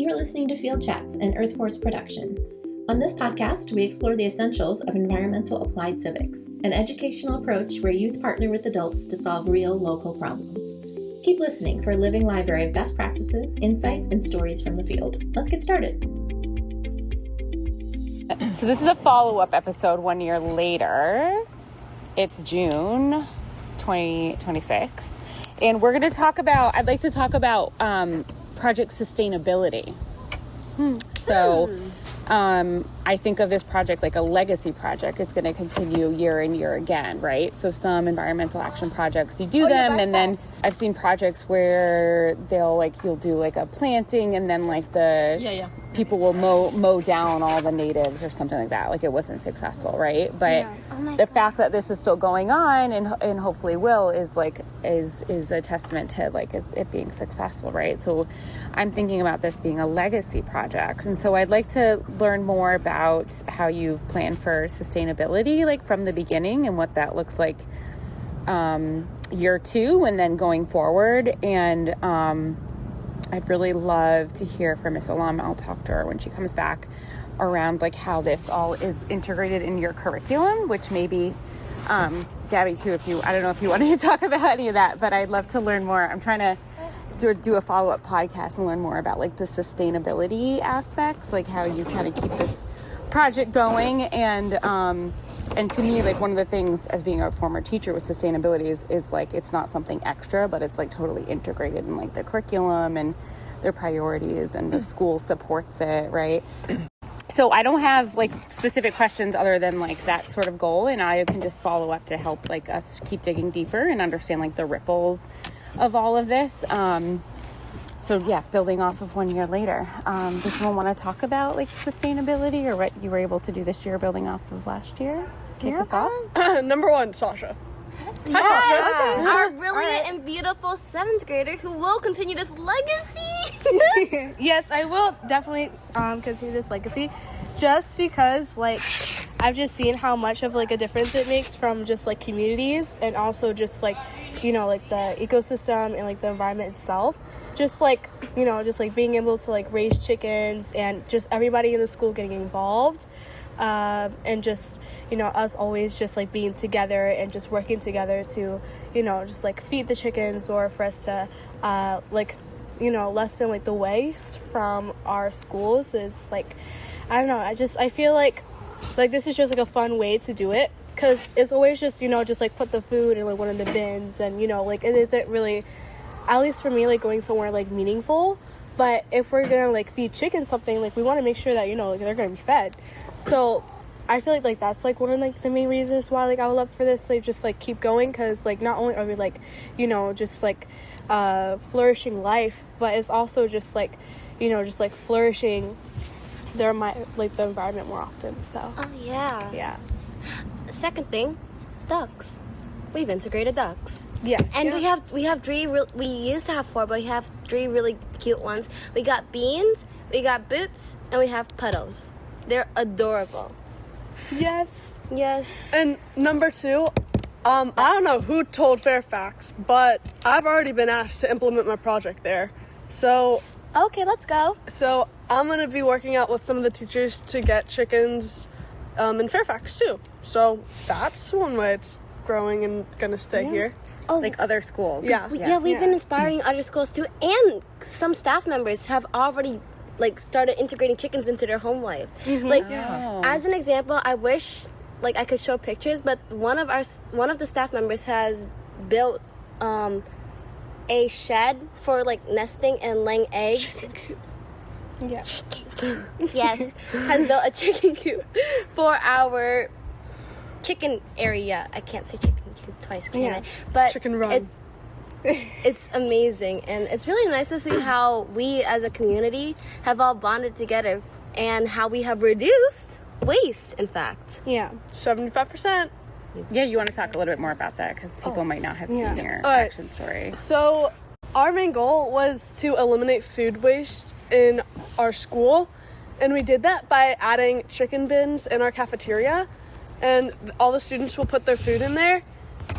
You're listening to Field Chats, an Earth Force production. On this podcast, we explore the essentials of Environmental Applied Civics, an educational approach where youth partner with adults to solve real local problems. Keep listening for a living library of best practices, insights, and stories from the field. Let's get started. So this is a follow-up episode 1 year later. It's June 2026. And we're going to talk about, I'd like to talk about project sustainability. So I think of this project like a legacy project. It's going to continue year and year again, right? So some environmental action projects, you do them, and then I've seen projects where you'll do like a planting, and then like people will mow down all the natives or something like that. Like it wasn't successful, right? But the fact that this is still going on and hopefully will is a testament to like it being successful, right? So I'm thinking about this being a legacy project, and so I'd like to learn more about how you've planned for sustainability, like from the beginning, and what that looks like year two and then going forward. And I'd really love to hear from Miss Alam. I'll talk to her when she comes back around like how this all is integrated in your curriculum, which maybe Gabby too, I don't know if you wanted to talk about any of that, but I'd love to learn more. I'm trying to do a follow-up podcast and learn more about like the sustainability aspects, like how you kind of keep this project going. And to me, like one of the things as being a former teacher with sustainability is like it's not something extra, but it's like totally integrated in like the curriculum and their priorities, and the school supports it, right? So I don't have like specific questions other than like that sort of goal, and I can just follow up to help like us keep digging deeper and understand like the ripples of all of this. So yeah, building off of 1 year later, does someone want to talk about like sustainability or what you were able to do this year building off of last year? Kick us off. Number one, Sasha. Yes, Hi, Sasha. our brilliant and beautiful 7th grader who will continue this legacy. Yes, I will definitely continue this legacy, just because like I've just seen how much of like a difference it makes from just like communities, and also just like, you know, like the ecosystem and like the environment itself. Just like, you know, just like being able to like raise chickens and just everybody in the school getting involved, and just, you know, us always just like being together and just working together to, you know, just like feed the chickens, or for us to like, you know, lessen like the waste from our schools is like, I don't know, I feel like this is just like a fun way to do it, because it's always just, you know, just like put the food in like one of the bins, and, you know, like it isn't really, at least for me, like going somewhere like meaningful. But if we're gonna like feed chickens something, like we want to make sure that, you know, like they're gonna be fed. So I feel like that's like one of like the main reasons why like I would love for this like just like keep going, because like not only are we like, you know, just like flourishing life, but it's also just like, you know, just like flourishing the environment more often. So yeah. Second thing, ducks. We've integrated ducks. Yes. And we have three. We used to have 4, but we have 3 really cute ones. We got Beans, we got Boots, and we have Puddles. They're adorable. Yes. And number 2, I don't know who told Fairfax, but I've already been asked to implement my project there. So Okay, let's go. So I'm gonna be working out with some of the teachers to get chickens in Fairfax too. So that's one way it's growing and gonna stay here. Oh, Like other schools. We've been inspiring other schools too, and some staff members have already like started integrating chickens into their home life. Like as an example, I wish like I could show pictures, but one of the staff members has built a shed for like nesting and laying eggs. Chicken coop. Yeah. Chicken coop. Yes, has built a chicken coop for our chicken area. I can't say chicken coop twice, can I? But chicken run. It's amazing, and it's really nice to see how we as a community have all bonded together and how we have reduced waste, in fact. Yeah. 75%. Yeah, you want to talk a little bit more about that, because people might not have seen your All right. action story. So our main goal was to eliminate food waste in our school, and we did that by adding chicken bins in our cafeteria, and all the students will put their food in there,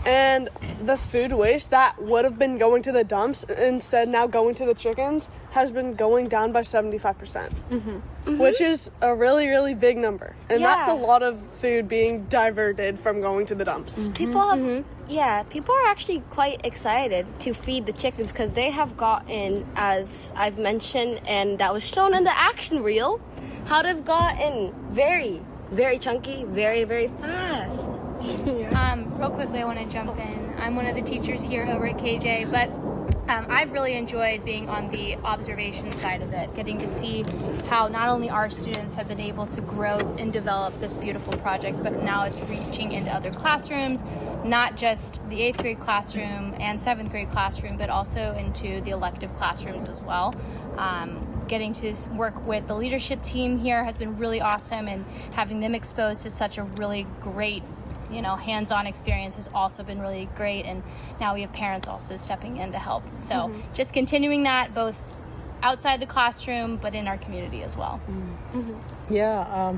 And the food waste that would have been going to the dumps, instead now going to the chickens, has been going down by 75%, which is a really, really big number. And that's a lot of food being diverted from going to the dumps. People have, people are actually quite excited to feed the chickens because they have gotten, as I've mentioned, and that was shown in the action reel, how they've gotten very, very chunky, very, very fast. Real quickly, I want to jump in. I'm one of the teachers here over at KJ, but I've really enjoyed being on the observation side of it, getting to see how not only our students have been able to grow and develop this beautiful project, but now it's reaching into other classrooms, not just the 8th grade classroom and 7th grade classroom, but also into the elective classrooms as well. Getting to work with the leadership team here has been really awesome, and having them exposed to such a really great hands-on experience has also been really great, and now we have parents also stepping in to help. So just continuing that both outside the classroom but in our community as well. Yeah,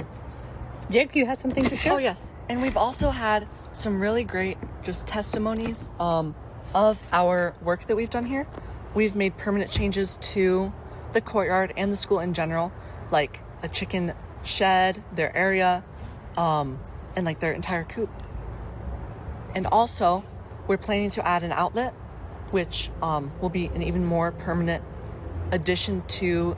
Jake, you had something to share? Oh yes, and we've also had some really great just testimonies of our work that we've done here. We've made permanent changes to the courtyard and the school in general, like a chicken shed, their area, and like their entire coop. And also, we're planning to add an outlet, which will be an even more permanent addition to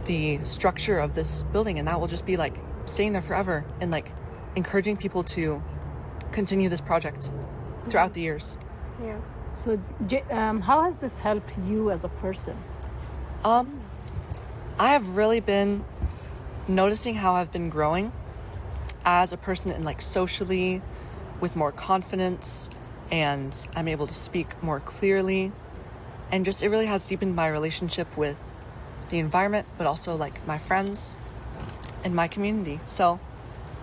the structure of this building, and that will just be like staying there forever and like encouraging people to continue this project throughout the years. Yeah. So, how has this helped you as a person? I have really been noticing how I've been growing as a person and like socially, with more confidence, and I'm able to speak more clearly, and just it really has deepened my relationship with the environment, but also like my friends and my community. So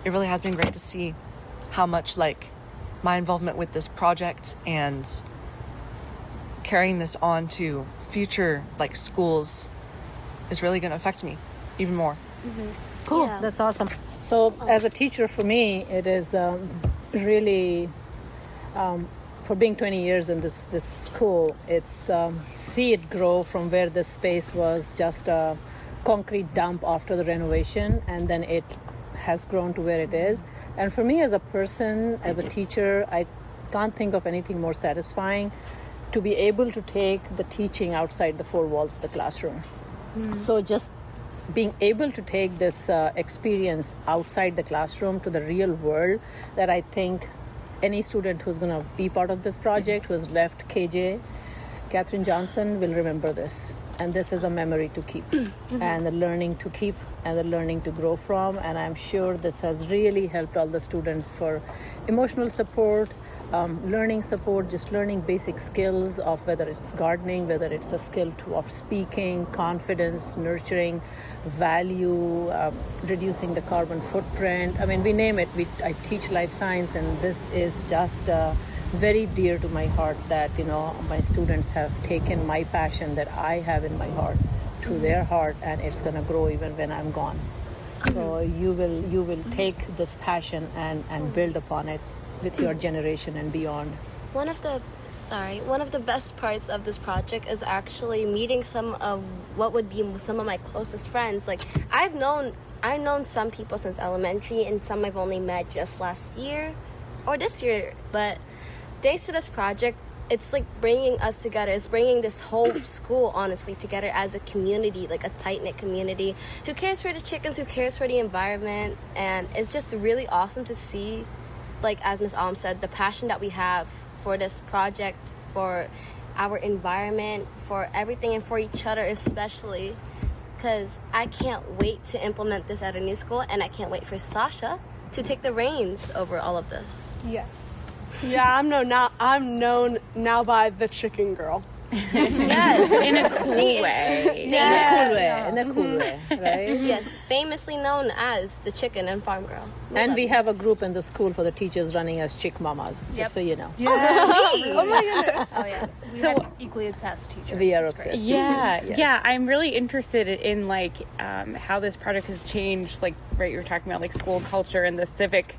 it really has been great to see how much like my involvement with this project and carrying this on to future like schools is really going to affect me even more. Cool, that's awesome. So as a teacher, for me, it is really, for being 20 years in this school, it's see it grow from where this space was just a concrete dump after the renovation, and then it has grown to where it is. And for me as a person, as a teacher, I can't think of anything more satisfying to be able to take the teaching outside the four walls of the classroom. So just being able to take this experience outside the classroom to the real world, that I think any student who's going to be part of this project, who has left KJ, Katherine Johnson, will remember this. And this is a memory to keep, and the learning to keep, and the learning to grow from. And I'm sure this has really helped all the students for emotional support, learning support, just learning basic skills of whether it's gardening, whether it's a skill of speaking, confidence, nurturing, value, reducing the carbon footprint. I mean, we name it. I teach life science, and this is just very dear to my heart that, my students have taken my passion that I have in my heart to their heart, and it's going to grow even when I'm gone. So you will take this passion and build upon it with your generation and beyond. One of the best parts of this project is actually meeting some of what would be some of my closest friends. Like I've known some people since elementary, and some I've only met just last year or this year. But thanks to this project, it's like bringing us together. It's bringing this whole school, honestly, together as a community, like a tight-knit community who cares for the chickens, who cares for the environment. And it's just really awesome to see, like as Ms. Alm said, the passion that we have for this project, for our environment, for everything, and for each other especially, because I can't wait to implement this at a new school, and I can't wait for Sasha to take the reins over all of this. Yes. Yeah, I'm known now by the chicken girl. Yes. In a cool way. In a cool way, right? Yes, famously known as the chicken and farm girl. And we have a group in the school for the teachers running as chick mamas, just so you know. Oh my goodness. Oh yeah, we had equally obsessed teachers. We are It's great. obsessed. Yeah, Teachers, yes. yeah. I'm really interested in how this project has changed. Like, right, you were talking about like school culture and the civic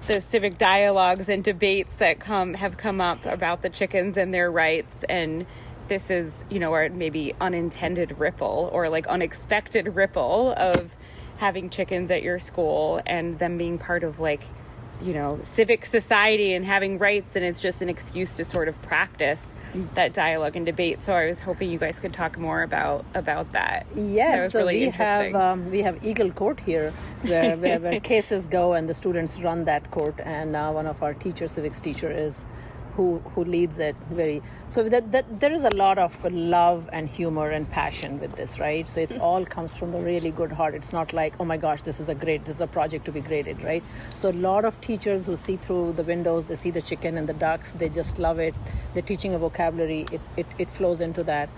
the civic dialogues and debates that have come up about the chickens and their rights. And this is, or maybe unintended ripple or like unexpected ripple of having chickens at your school and them being part of like, civic society and having rights. And it's just an excuse to sort of practice that dialogue and debate. So I was hoping you guys could talk more about that. Yes, that was so really interesting. we have Eagle Court here, where cases go and the students run that court. And one of our civics teacher is who leads it so that there is a lot of love and humor and passion with this, right? So it's all comes from the really good heart. It's not like, oh my gosh, this is a project to be graded, right? So a lot of teachers who see through the windows, they see the chicken and the ducks, they just love it. They're teaching a vocabulary, it flows into that.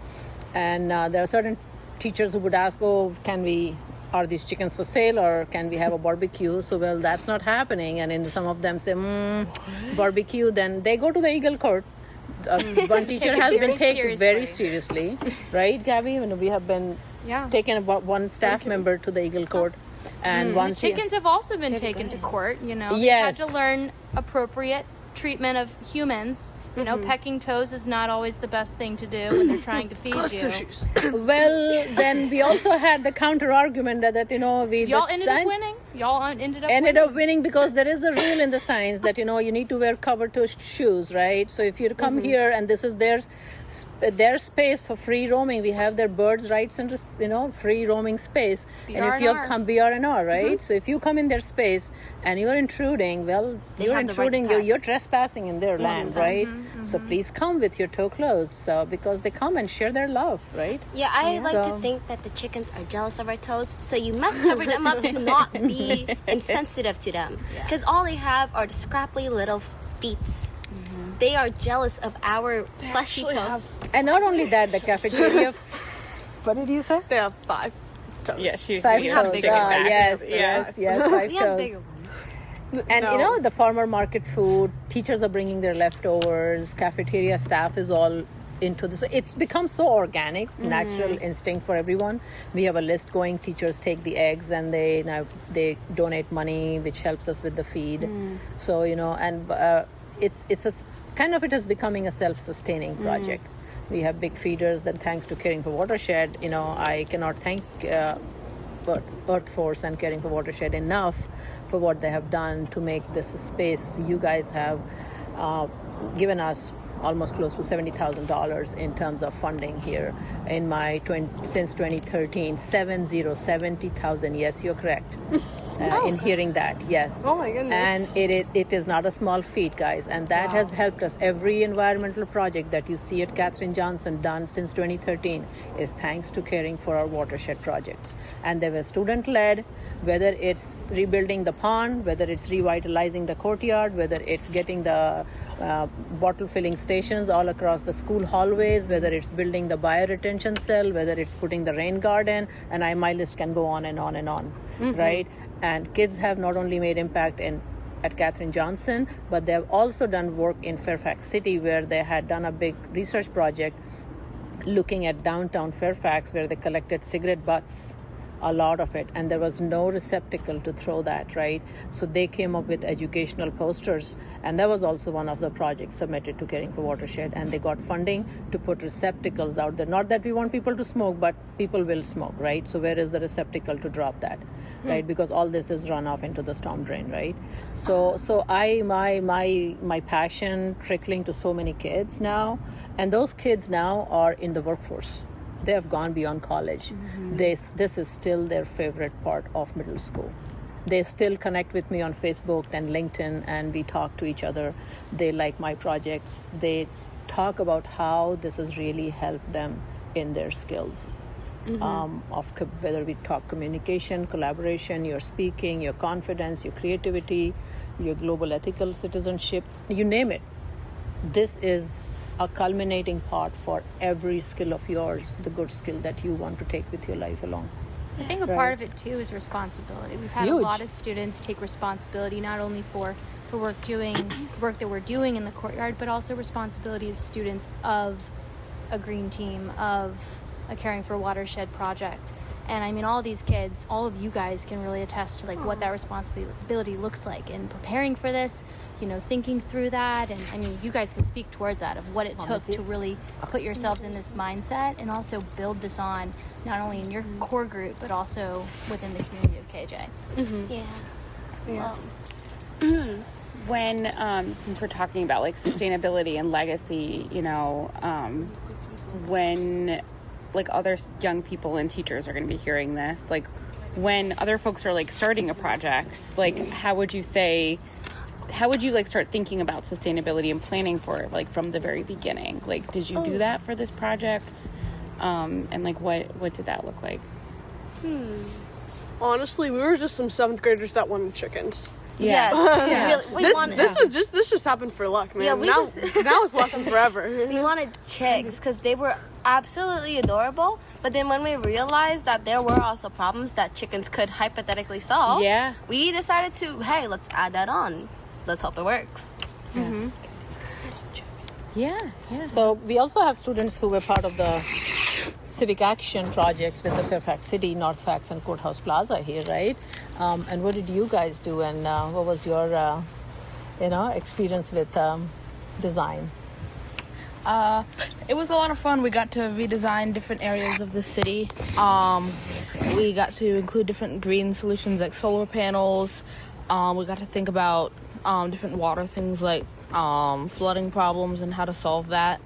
And there are certain teachers who would ask, are these chickens for sale or can we have a barbecue? So, well, that's not happening. And then some of them say, barbecue, then they go to the Eagle Court. One teacher has been taken very seriously, right, Gabby? We have been taken about one staff member to the Eagle Court. And the chickens have also been taken to court, They Yes. had to learn appropriate treatment of humans. Pecking toes is not always the best thing to do when they're trying to feed you. Well, then we also had the counter argument that Y'all ended up winning. Ended up winning because there is a rule in the science that you need to wear cover-toe shoes, right? So if you come here and this is their space for free roaming, we have their birds' rights and free roaming space. And if you come BRNR, right? So if you come in their space and you're intruding, well, you're trespassing in their land, right? So please come with your toe closed. So because they come and share their love, right? Yeah, I like to think that the chickens are jealous of our toes, so you must cover them up to not be insensitive to them. Because all they have are the scrappy little feet. They are jealous of our fleshy toes. And not only that, the cafeteria. What did you say? They have 5 toes. Yeah, she's 5 we toes. have bigger Yes, 5 We have toes. bigger ones. And the farmer market food, teachers are bringing their leftovers, cafeteria staff is all into this. It's become so organic, natural instinct for everyone. We have a list going, teachers take the eggs and they donate money, which helps us with the feed. So, it's a kind of, it is becoming a self-sustaining project. We have big feeders, then thanks to Caring for Watershed, I cannot thank Earth Force and Caring for Watershed enough for what they have done to make this a space. You guys have given us almost close to $70,000 in terms of funding here in since 2013. 70,000. Yes, you're correct. In hearing that, yes. Oh my goodness. And it is not a small feat, guys, and that has helped us. Every environmental project that you see at Katherine Johnson done since 2013 is thanks to Caring for our watershed projects. And they were student-led, whether it's rebuilding the pond, whether it's revitalizing the courtyard, whether it's getting the bottle filling stations all across the school hallways, whether it's building the bioretention cell, whether it's putting the rain garden, and my list can go on and on and on, right? And kids have not only made impact at Katherine Johnson, but they have also done work in Fairfax City, where they had done a big research project looking at downtown Fairfax, where they collected cigarette butts, a lot of it, and there was no receptacle to throw that, right? So they came up with educational posters, and that was also one of the projects submitted to Caring for Watershed, and they got funding to put receptacles out there. Not that we want people to smoke, but people will smoke, right? So where is the receptacle to drop that, right? Because all this is run off into the storm drain, right? So my passion trickling to so many kids now, and those kids now are in the workforce. They have gone beyond college. This is still their favorite part of middle school. They still connect with me on Facebook and LinkedIn, and we talk to each other. They like my projects. They talk about how this has really helped them in their skills. Whether we talk communication, collaboration, your speaking, your confidence, your creativity, your global ethical citizenship, you name it. This is a culminating part for every skill of yours, the good skill that you want to take with your life along. I think a part of it too is responsibility. We've had a lot of students take responsibility not only for work that we're doing in the courtyard, but also responsibility as students of a green team, of a Caring for Watershed project. And I mean, all these kids, all of you guys can really attest to like what that responsibility looks like in preparing for this, you know, thinking through that. And I mean, you guys can speak towards that of what it took to really put yourselves in this mindset and also build this on not only in your core group, but also within the community of KJ. Yeah. When since we're talking about like sustainability and legacy, you know, when like other young people and teachers are going to be hearing this, like when other folks are like starting a project, like how would you like start thinking about sustainability and planning for it, like from the very beginning? Like, did you do that for this project? And like what did that look like? Honestly, we were just some 7th graders that wanted chickens. Yes. This just happened for luck, man. Yeah, now it's luck forever. We wanted chicks because they were absolutely adorable, but then when we realized that there were also problems that chickens could hypothetically solve, we decided to, hey, let's add that on. Let's hope it works. So we also have students who were part of the civic action projects with the Fairfax City, North Fax, and Courthouse Plaza here, right? And what did you guys do, and what was your experience with design? It was a lot of fun. We got to redesign different areas of the city. We got to include different green solutions like solar panels. We got to think about different water things like flooding problems and how to solve that.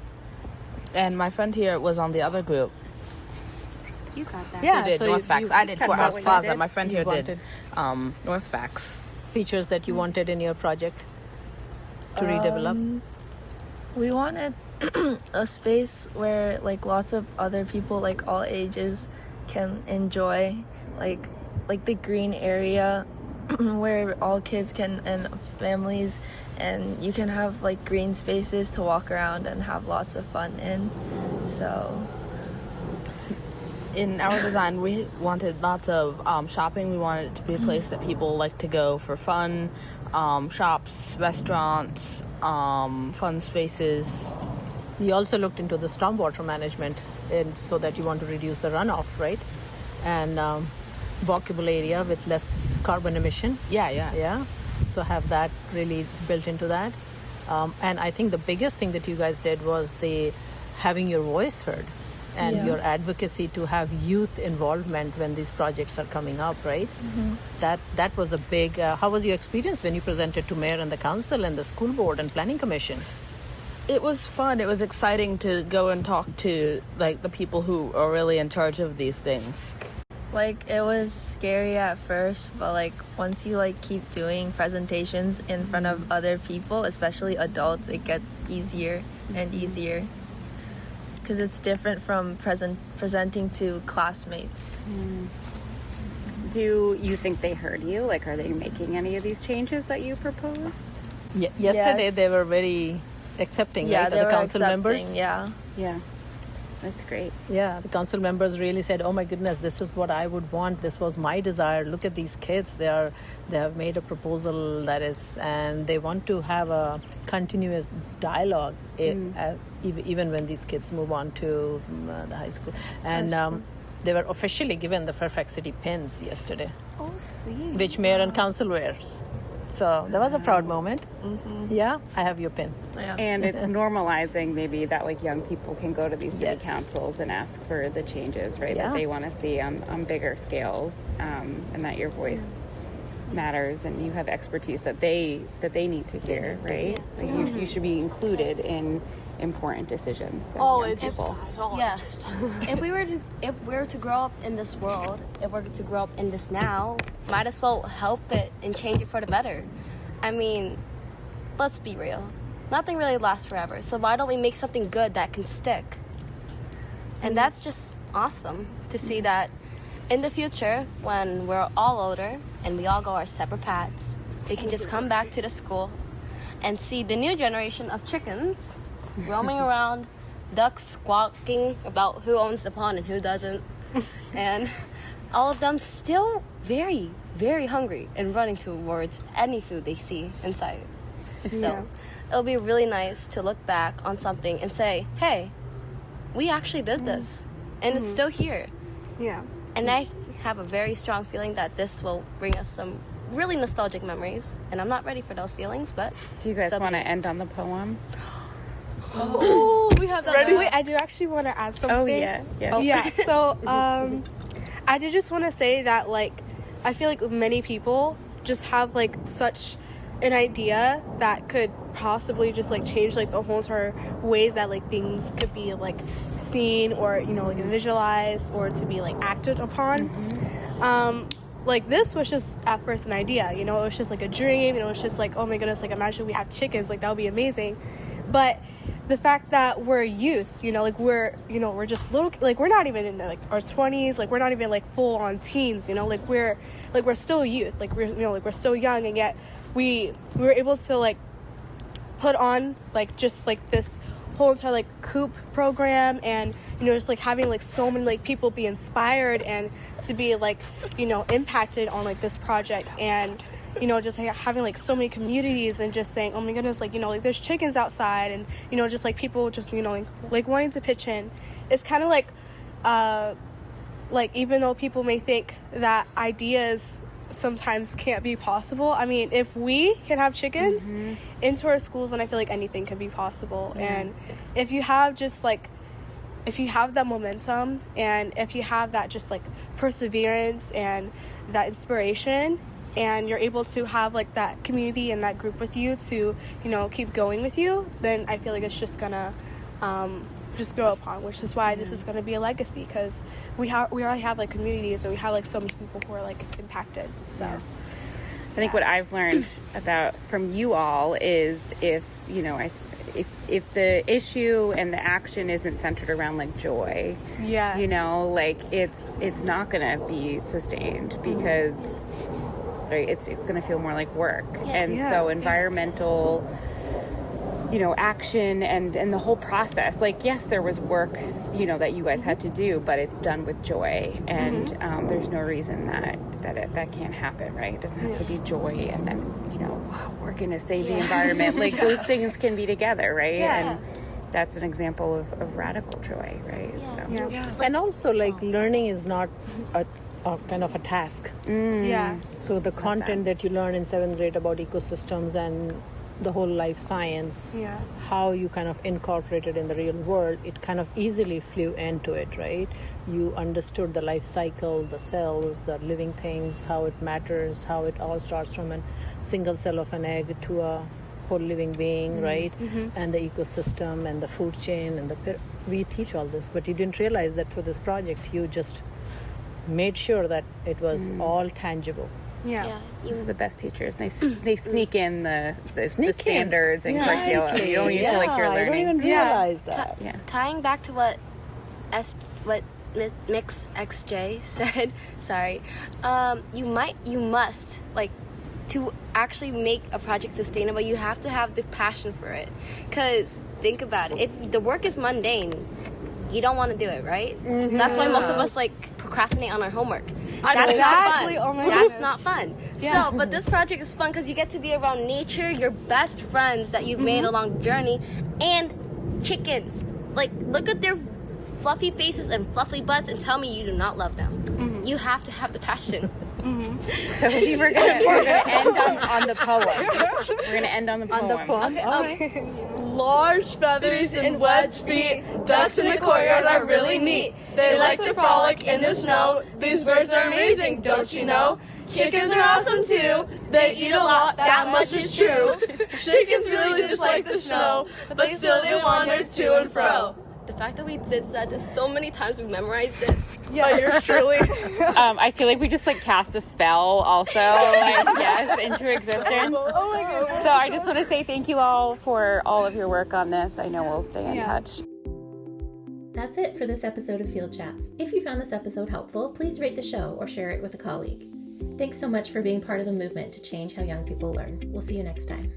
And my friend here was on the other group. You got that. Yeah, did so North Fax. I did Courthouse Plaza. My friend here did North Fax. Features that you wanted in your project to redevelop? We wanted a space where like lots of other people, like all ages, can enjoy like the green area where all kids can and families, and you can have like green spaces to walk around and have lots of fun in. So in our design, we wanted lots of shopping. We wanted it to be a place that people like to go for fun, shops, restaurants, fun spaces. You also looked into the stormwater management, and so that you want to reduce the runoff, right? And walkable area with less carbon emission. Yeah. So have that really built into that. And I think the biggest thing that you guys did was having your voice heard and your advocacy to have youth involvement when these projects are coming up, right? That was a big... how was your experience when you presented to mayor and the council and the school board and planning commission? It was fun. It was exciting to go and talk to like the people who are really in charge of these things. like it was scary at first, but like once you like keep doing presentations in front of other people, especially adults, it gets easier and easier because it's different from presenting to classmates. Do you think they heard you? Like, are they making any of these changes that you proposed? Yesterday Yes. they were very accepting, Yeah, right? they The were council members. accepting, Yeah. Yeah, that's great. Yeah, the council members really said, "Oh my goodness, this is what I would want. This was my desire. Look at these kids. They have made a proposal that is, and they want to have a continuous dialogue, even when these kids move on to the high school." And they were officially given the Fairfax City pins yesterday, Oh, sweet. which mayor and council wears. So that was a proud moment. Yeah, I have your pin. Yeah. And it's normalizing maybe that like young people can go to these city Yes. councils and ask for the changes, right? Yeah. That they want to see on bigger scales, and that your voice matters and you have expertise that they need to hear, right? Like you should be included in important decisions. as All young ages, people. guys. All Yeah. ages. If we were to grow up in this world, if we're to grow up in this now, might as well help it and change it for the better. I mean, let's be real. Nothing really lasts forever. So why don't we make something good that can stick? And that's just awesome to see that in the future, when we're all older and we all go our separate paths, we can just come back to the school and see the new generation of chickens roaming around, ducks squawking about who owns the pond and who doesn't, and all of them still very, very hungry and running towards any food they see in sight. So it'll be really nice to look back on something and say, hey, we actually did this, and it's still here. Yeah. And I have a very strong feeling that this will bring us some really nostalgic memories. And I'm not ready for those feelings, but... Do you guys want to end on the poem? Oh, we have that. Wait, I do actually want to add something. Oh, yeah. Yeah, so I do just want to say that, like, I feel like many people just have, like, such an idea that could possibly just, like, change, like, the whole entire ways that, like, things could be, like, seen or, you know, like, visualized or to be, like, acted upon. Like, this was just at first an idea, you know, it was just, like, a dream, you know, it's just, like, oh my goodness, like, imagine we have chickens, like, that would be amazing. But the fact that we're youth, you know, like, we're just little, like, we're not even in, like, our 20s, like, we're not even, like, full-on teens, you know, like, we're still youth, like, we're, you know, like, we're still young, and yet we were able to, like, put on, like, just, like, this whole entire, like, COOP program, and, you know, just, like, having, like, so many, like, people be inspired and to be, like, you know, impacted on, like, this project, and, you know, just, like, having, like, so many communities and just saying, oh my goodness, like, you know, like, there's chickens outside, and, you know, just, like, people just, you know, like wanting to pitch in. It's kind of like, even though people may think that ideas sometimes can't be possible, I mean, if we can have chickens into our schools, then I feel like anything can be possible. And if you have just, like, if you have that momentum, and if you have that just, like, perseverance and that inspiration, and you're able to have, like, that community and that group with you to, you know, keep going with you, then I feel like it's just gonna just grow upon, which is why this is gonna be a legacy, because we already have, like, communities, and we have, like, so many people who are, like, impacted. So I think what I've learned from you all is if the issue and the action isn't centered around, like, joy, you know, like, it's not gonna be sustained, because right, it's going to feel more like work. So environmental, you know, action and the whole process, like, yes, there was work, you know, that you guys had to do, but it's done with joy, and there's no reason that can't happen, right? It doesn't have to be joy and then, you know, working to save the environment. Like, those things can be together, right? And that's an example of radical joy, right? And also, like, learning is not a kind of a task. So the content that you learn in 7th grade about ecosystems and the whole life science, how you kind of incorporate it in the real world, it kind of easily flew into it, right? You understood the life cycle, the cells, the living things, how it matters, how it all starts from a single cell of an egg to a whole living being, right? And the ecosystem and the food chain, and we teach all this, but you didn't realize that through this project you just made sure that it was all tangible. These are the best teachers. They sneak in the standards and curriculum. You don't even feel like you're learning. I don't even realize that. Tying back to what Mix XJ said, sorry, you must, like, to actually make a project sustainable, you have to have the passion for it. Because think about it, if the work is mundane, you don't want to do it, right? That's why most of us, like, procrastinate on our homework. That's not fun. Oh my That's goodness. not fun. So, but this project is fun because you get to be around nature, your best friends that you've made along the journey, and chickens. Like, look at their fluffy faces and fluffy butts and tell me you do not love them. You have to have the passion. So we're gonna end on the poem. We're gonna end on the poem. Okay. Large feathers and webbed feet, ducks in the courtyard are really neat. They like to frolic in the snow. These birds are amazing, don't you know? Chickens are awesome too. They eat a lot, that much is true. Chickens really just like the snow, but still they wander to and fro. The fact that we did that just so many times, we memorized it. Yeah, yours truly. I feel like we just, like, cast a spell also, like, into existence. Oh my goodness. So I just want to say thank you all for all of your work on this. I know we'll stay in touch. That's it for this episode of Field Chats. If you found this episode helpful, please rate the show or share it with a colleague. Thanks so much for being part of the movement to change how young people learn. We'll see you next time.